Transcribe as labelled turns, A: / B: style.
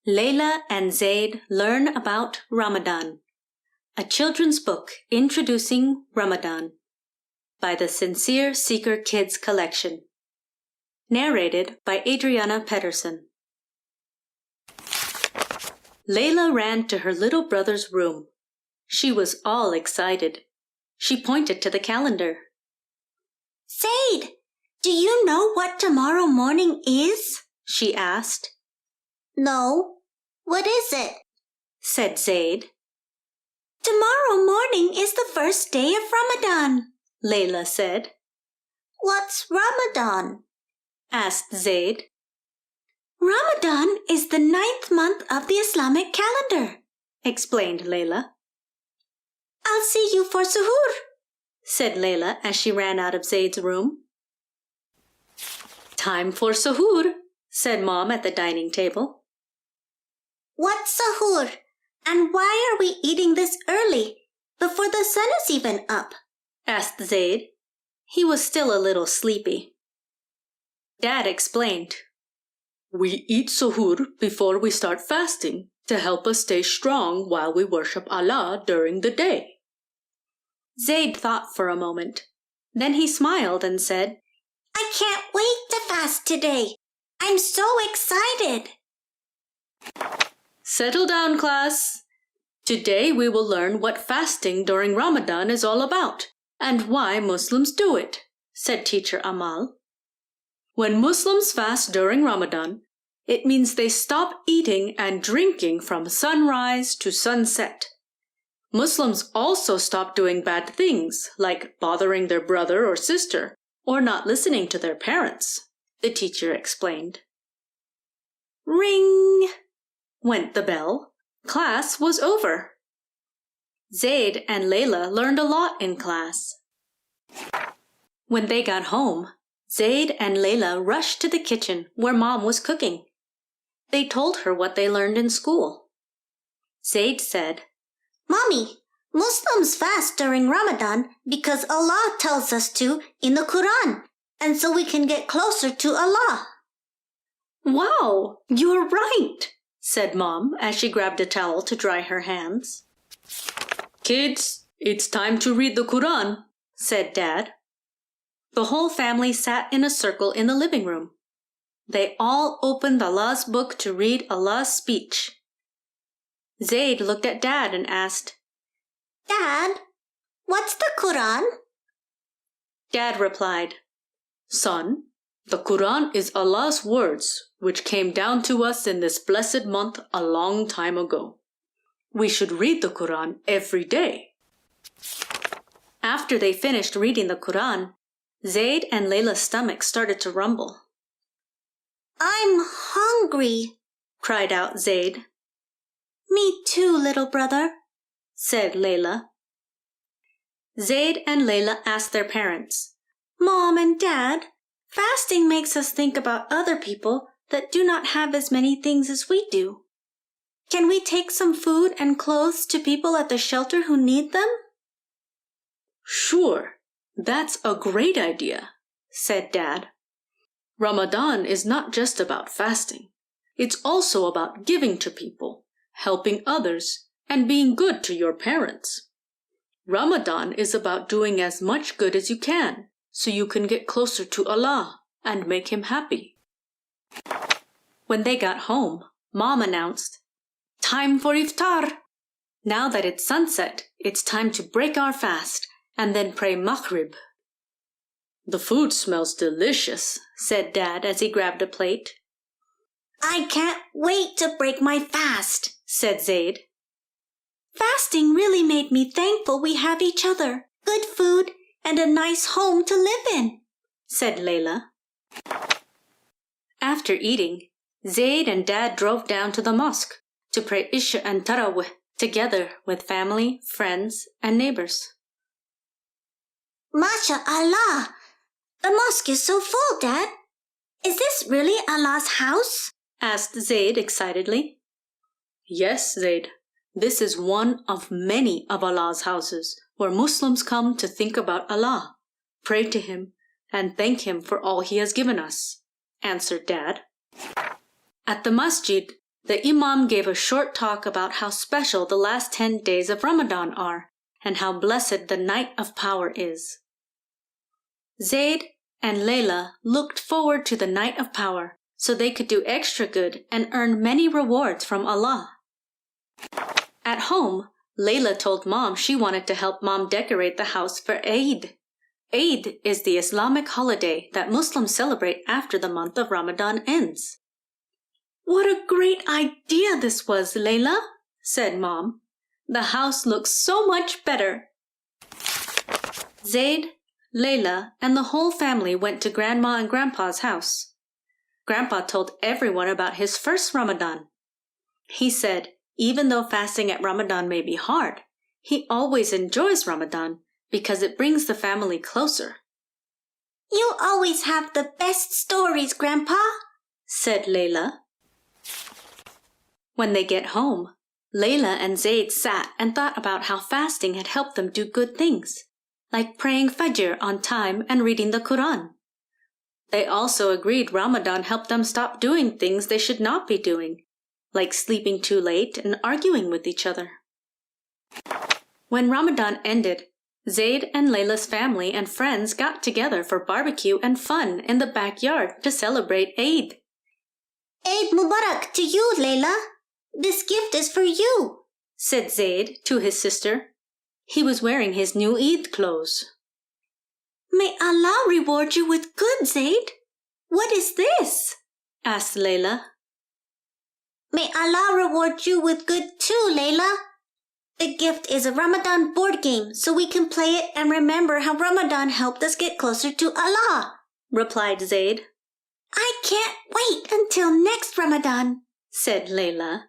A: Layla and Zayd learn about Ramadan. A children's book introducing Ramadan by the Sincere Seeker Kids Collection. Narrated by Adriana Pedersen. Layla ran to her little brother's room. She was all excited. She pointed to the calendar.
B: "Zayd, do you know what tomorrow morning is?"
A: she asked.
B: "No. What is it?"
A: said Zayd.
B: "Tomorrow morning is the first day of Ramadan,"
A: Layla said.
B: "What's Ramadan?"
A: asked Zayd.
B: "Ramadan is the 9th month of the Islamic calendar," explained Layla. "I'll see you for suhoor,"
A: said Layla as she ran out of Zayd's room. "Time for suhoor," said Mom at the dining table.
B: "What's suhoor? And why are we eating this early, before the sun is even up?"
A: asked Zayd. He was still a little sleepy. Dad explained. "We eat suhoor before we start fasting to help us stay strong while we worship Allah during the day." Zayd thought for a moment. Then he smiled and said,
B: "I can't wait to fast today. I'm so excited."
A: "Settle down, class. Today we will learn what fasting during Ramadan is all about and why Muslims do it," said Teacher Amal. "When Muslims fast during Ramadan, it means they stop eating and drinking from sunrise to sunset. Muslims also stop doing bad things like bothering their brother or sister or not listening to their parents," the teacher explained. Ring! Went the bell. Class was over. Zayd and Layla learned a lot in class. When they got home, Zayd and Layla rushed to the kitchen where Mom was cooking. They told her what they learned in school. Zayd said,
B: "Mommy, Muslims fast during Ramadan because Allah tells us to in the Quran, and so we can get closer to Allah."
A: "Wow, you're right," said Mom as she grabbed a towel to dry her hands. "Kids, it's time to read the Quran," said Dad. The whole family sat in a circle in the living room. They all opened Allah's book to read Allah's speech. Zayd looked at Dad and asked,
B: "Dad, what's the Quran?"
A: Dad replied, "Son, the Quran is Allah's words, which came down to us in this blessed month a long time ago. We should read the Quran every day." After they finished reading the Quran, Zayd and Layla's stomachs started to rumble.
B: "I'm hungry,"
A: cried out Zayd.
B: "Me too, little brother,"
A: said Layla. Zayd and Layla asked their parents,
B: "Mom and Dad, fasting makes us think about other people that do not have as many things as we do. Can we take some food and clothes to people at the shelter who need them?"
A: "Sure, that's a great idea," said Dad. "Ramadan is not just about fasting. It's also about giving to people, helping others, and being good to your parents. Ramadan is about doing as much good as you can so you can get closer to Allah and make Him happy." When they got home, Mom announced, "Time for iftar. Now that it's sunset, it's time to break our fast and then pray Maghrib." "The food smells delicious," said Dad as he grabbed a plate.
B: "I can't wait to break my fast,"
A: said Zayd.
B: "Fasting really made me thankful we have each other, good food, and a nice home to live in,"
A: said Layla. After eating, Zayd and Dad drove down to the mosque to pray Isha and Tarawih together with family, friends, and neighbors.
B: "Masha Allah! The mosque is so full, Dad. Is this really Allah's house?"
A: asked Zayd excitedly. "Yes, Zayd. This is one of many of Allah's houses where Muslims come to think about Allah, pray to Him, and thank Him for all He has given us," answered Dad. At the masjid, the Imam gave a short talk about how special the last 10 days of Ramadan are and how blessed the night of power is. Zayd and Layla looked forward to the night of power so they could do extra good and earn many rewards from Allah. At home, Layla told Mom she wanted to help Mom decorate the house for Eid. Eid is the Islamic holiday that Muslims celebrate after the month of Ramadan ends. "What a great idea this was, Layla," said Mom. "The house looks so much better." Zayd, Layla, and the whole family went to Grandma and Grandpa's house. Grandpa told everyone about his first Ramadan. He said, even though fasting at Ramadan may be hard, he always enjoys Ramadan because it brings the family closer.
B: "You always have the best stories, Grandpa,"
A: said Layla. When they get home, Layla and Zayd sat and thought about how fasting had helped them do good things, like praying Fajr on time and reading the Quran. They also agreed Ramadan helped them stop doing things they should not be doing, like sleeping too late and arguing with each other. When Ramadan ended, Zayd and Layla's family and friends got together for barbecue and fun in the backyard to celebrate Eid.
B: "Eid Mubarak to you, Layla. This gift is for you,"
A: said Zayd to his sister. He was wearing his new Eid clothes.
B: "May Allah reward you with good, Zayd. What is this?"
A: asked Layla.
B: "May Allah reward you with good too, Layla. The gift is a Ramadan board game so we can play it and remember how Ramadan helped us get closer to Allah,"
A: replied Zayd.
B: "I can't wait until next Ramadan,"
A: said Layla.